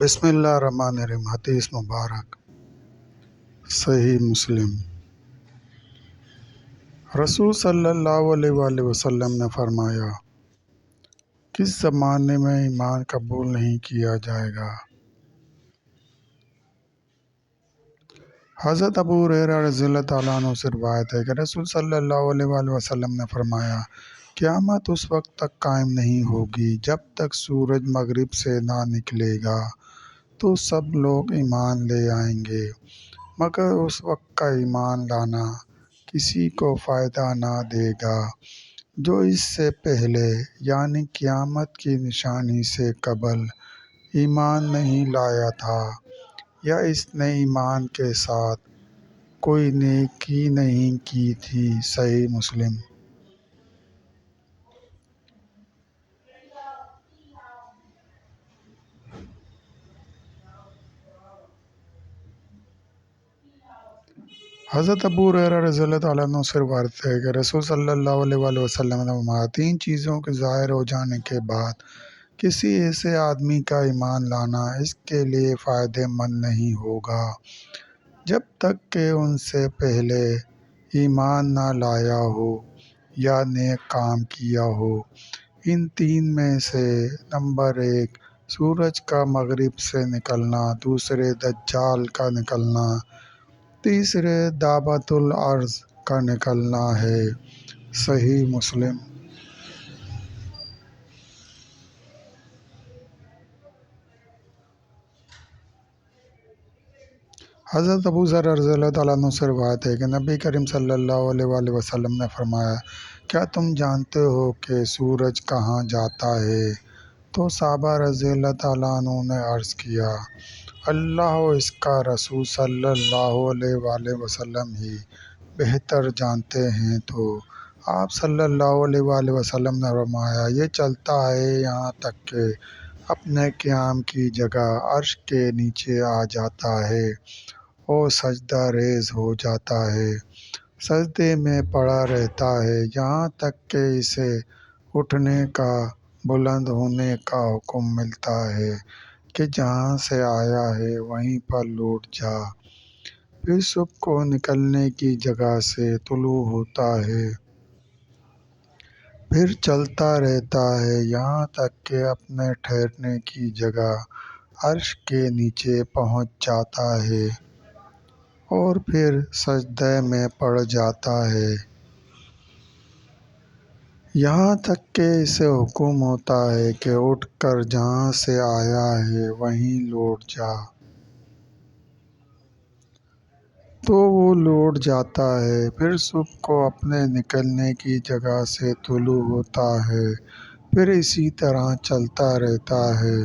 بسم اللہ الرحمن الرحیم۔ حدیث مبارک صحیح مسلم۔ رسول صلی اللہ علیہ وآلہ وسلم نے فرمایا، کس زمانے میں ایمان قبول نہیں کیا جائے گا؟ حضرت ابو ہریرہ رضی اللہ تعالیٰ عنہ سے روایت ہے کہ رسول صلی اللہ علیہ وآلہ وسلم نے فرمایا، قیامت اس وقت تک قائم نہیں ہوگی جب تک سورج مغرب سے نہ نکلے گا تو سب لوگ ایمان لے آئیں گے، مگر اس وقت کا ایمان لانا کسی کو فائدہ نہ دے گا جو اس سے پہلے یعنی قیامت کی نشانی سے قبل ایمان نہیں لایا تھا یا اس نے ایمان کے ساتھ کوئی نیکی نہیں کی تھی۔ صحیح مسلم۔ حضرت ابو ہریرہ رضی اللہ تعالیٰ عنہ سے روایت ہے کہ رسول صلی اللہ علیہ وآلہ وسلم نے فرمایا، تین چیزوں کے ظاہر ہو جانے کے بعد کسی ایسے آدمی کا ایمان لانا اس کے لیے فائدہ مند نہیں ہوگا جب تک کہ ان سے پہلے ایمان نہ لایا ہو یا نیک کام کیا ہو۔ ان تین میں سے نمبر 1 سورج کا مغرب سے نکلنا، دوسرے دجال کا نکلنا، تیسرے دابۃ الارض کا نکلنا ہے۔ صحیح مسلم۔ حضرت ابو ذر رضی اللہ تعالیٰ عنہ سے روایت ہے کہ نبی کریم صلی اللہ علیہ وآلہ وسلم نے فرمایا، کیا تم جانتے ہو کہ سورج کہاں جاتا ہے؟ تو صحابہ رضی اللہ تعالیٰ عنہ نے عرض کیا، اللہ و اس کا رسول صلی اللہ علیہ وآلہ وسلم ہی بہتر جانتے ہیں۔ تو آپ صلی اللہ علیہ وآلہ وسلم نے فرمایا، یہ چلتا ہے یہاں تک کہ اپنے قیام کی جگہ عرش کے نیچے آ جاتا ہے اور سجدہ ریز ہو جاتا ہے، سجدے میں پڑا رہتا ہے یہاں تک کہ اسے اٹھنے کا، بلند ہونے کا حکم ملتا ہے کہ جہاں سے آیا ہے وہیں پر لوٹ جا، پھر صبح کو نکلنے کی جگہ سے طلوع ہوتا ہے، پھر چلتا رہتا ہے یہاں تک کہ اپنے ٹھہرنے کی جگہ عرش کے نیچے پہنچ جاتا ہے اور پھر سجدے میں پڑ جاتا ہے، یہاں تک کہ اسے حکم ہوتا ہے کہ اٹھ کر جہاں سے آیا ہے وہیں لوٹ جا، تو وہ لوٹ جاتا ہے، پھر صبح کو اپنے نکلنے کی جگہ سے طلوع ہوتا ہے، پھر اسی طرح چلتا رہتا ہے،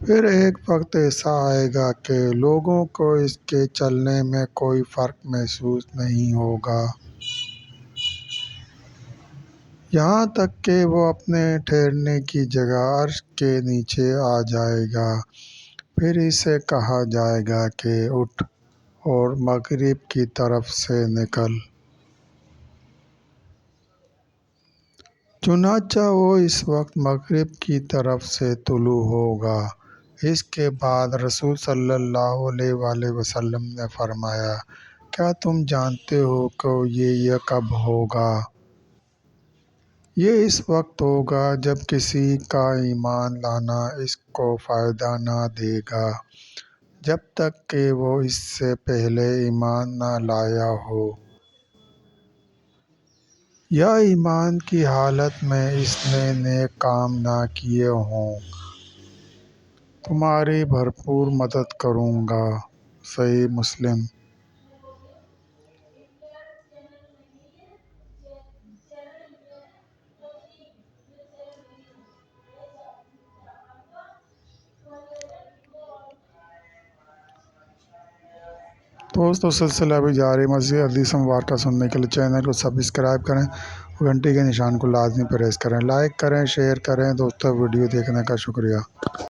پھر ایک وقت ایسا آئے گا کہ لوگوں کو اس کے چلنے میں کوئی فرق محسوس نہیں ہوگا یہاں تک کہ وہ اپنے ٹھہرنے کی جگہ عرش کے نیچے آ جائے گا، پھر اسے کہا جائے گا کہ اٹھ اور مغرب کی طرف سے نکل، چنانچہ وہ اس وقت مغرب کی طرف سے طلوع ہوگا۔ اس کے بعد رسول صلی اللہ علیہ وآلہ وسلم نے فرمایا، کیا تم جانتے ہو کہ یہ کب ہوگا؟ یہ اس وقت ہوگا جب کسی کا ایمان لانا اس کو فائدہ نہ دے گا جب تک کہ وہ اس سے پہلے ایمان نہ لایا ہو یا ایمان کی حالت میں اس نے نیک کام نہ کیے ہوں۔ تمہاری بھرپور مدد کروں گا۔ صحیح مسلم۔ دوستو سلسلہ بھی جاری، مزید حدیث مبارکہ سننے کے لیے چینل کو سبسکرائب کریں اور گھنٹی کے نشان کو لازمی پریس کریں، لائک کریں، شیئر کریں۔ دوستو ویڈیو دیکھنے کا شکریہ۔